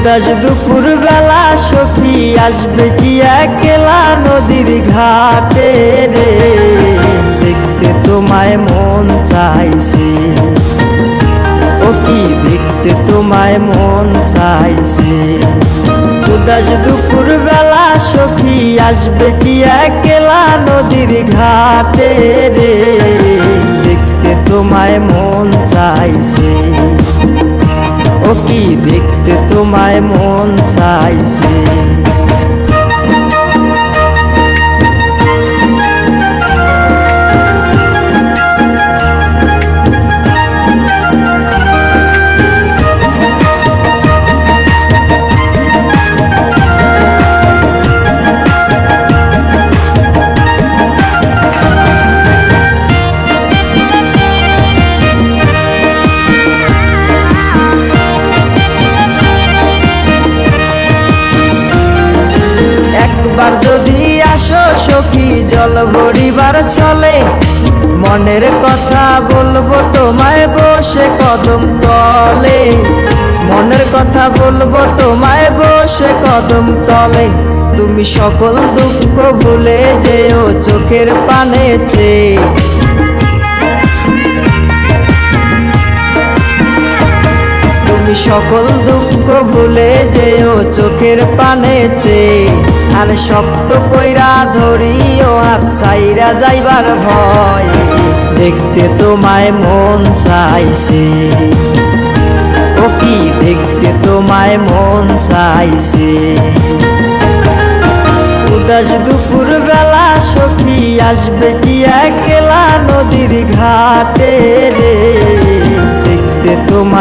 উদাস দুপুর বেলা সখী আসবে কি একলা নদীর ঘাটে রে, দেখতে তোমায় মন চাইছে, ও কি দেখতে তোমায় মন চাইছে। উদাস দুপুর বেলা সখী আসবে কি একলা নদীর ঘাটে রে, দেখতে তোমায় মন চাইছে, ও কি দেখতে তোমায় মন চাইছে। একবার যদি আসো সখী জল ভরিবার চলে, মনের কথা বলবো তোমায় বসে কদম তলে, মনের কথা বলবো তোমায় বসে কদম তলে। তুমি সকল দুঃখ ভুলে যেও চোখের পানে চেয়ে, তুমি সকল দুঃখ ভুলে যেও চোখের পানে চেয়ে। আর শক্ত কইরা ধরিও হাত ছাইরা যাইবার ভয়, দেখতে তোমায় মন চাইছে, ও কি দেখতে তোমায় মন চাইছে। উদাস দুপুর বেলা সখী আসবে কি একলা নদীর ঘাটে রে, দেখতে তোমায়